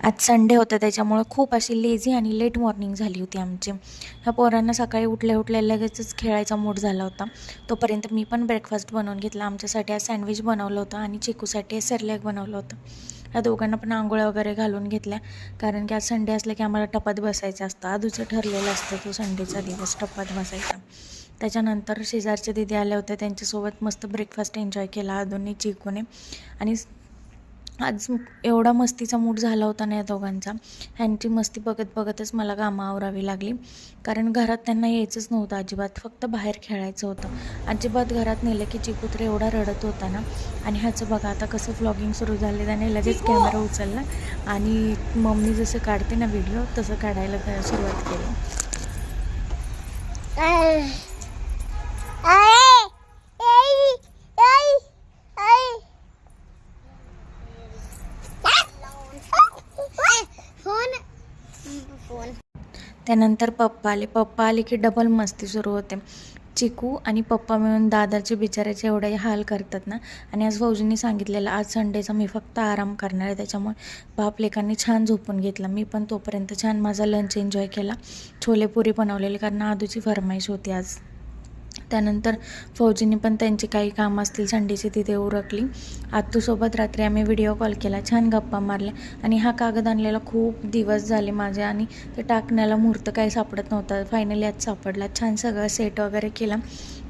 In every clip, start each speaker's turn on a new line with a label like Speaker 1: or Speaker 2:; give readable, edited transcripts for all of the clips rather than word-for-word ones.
Speaker 1: आज संडे होतं त्याच्यामुळं खूप अशी लेझी आणि लेट मॉर्निंग झाली होती आमची. ह्या पोरांना सकाळी उठल्या लगेचच खेळायचा मूड झाला होता. तोपर्यंत मी पण ब्रेकफास्ट बनवून घेतला. आमच्यासाठी आज सँडविच बनवलं होतं आणि चिकूसाठी सेरलॅक बनवलं होतं. ह्या दोघांना पण आंघोळ्या वगैरे घालून घेतल्या, कारण की आज संडे असलं की आम्हाला टपात बसायचं असतं. आधीचं ठरलेलं असतं तो संडेचा दिवस टपात बसायचा. त्याच्यानंतर शेजारच्या दीदी आल्या होत्या, त्यांच्यासोबत मस्त ब्रेकफास्ट एन्जॉय केला आधुनी चिकूने. आणि आज एवढा मस्तीचा मूड झाला होता ना या दोघांचा. ह्यांची मस्ती बघत बघतच मला कामं आवरावी लागली, कारण घरात त्यांना यायचंच नव्हतं अजिबात, फक्त बाहेर खेळायचं होतं. अजिबात घरात नेलं की चिकू तर एवढा रडत होता ना. आणि ह्याचं बघा आता कसं व्लॉगिंग सुरू झाले, त्याने लगेच कॅमेरा उचलला आणि मम्मी जसं काढते ना व्हिडिओ तसं काढायला सुरुवात केली. त्यानंतर पप्पा आले की डबल मस्ती सुरू होते. चिकू आणि पप्पा मिळून दादाचे बिचाराचे एवढे हाल करतात ना. आणि आज भाऊजींनी सांगितलेलं आज संडेचा मी फक्त आराम करणार आहे, त्याच्यामुळे बाप लेकांनी छान झोपून घेतला. मी पण तोपर्यंत छान माझा लंच एन्जॉय केला. छोले पुरी बनवलेली, कारण आदूची फरमाईश होती आज. त्यानंतर फौजींनी पण त्यांची काही कामं असतील संडेची तिथे उरकली. आत्तूसोबत रात्री आम्ही व्हिडिओ कॉल केला, छान गप्पा मारल्या. आणि हा कागद आणलेला खूप दिवस झाले माझे, आणि ते टाकण्याला मुहूर्त काही सापडत नव्हता. फायनली आज सापडला. छान सगळं सेट वगैरे केला.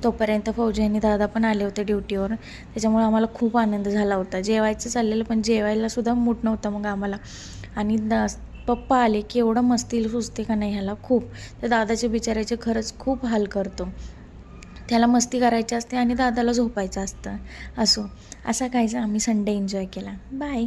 Speaker 1: तोपर्यंत फौजी आणि दादा पण आले होते ड्युटीवर, त्याच्यामुळे आम्हाला खूप आनंद झाला होता. जेवायचं चाललेलं पण जेवायलासुद्धा मूड नव्हतं मग आम्हाला. आणि पप्पा आले की एवढं मस्ती सुचते का नाही ह्याला खूप. त्या दादाचे बिचारायचे खरंच खूप हाल करतो. त्याला मस्ती करायची असते आणि दादाला झोपायचं असतं. असा काहीच आम्ही संडे एन्जॉय केला. बाय.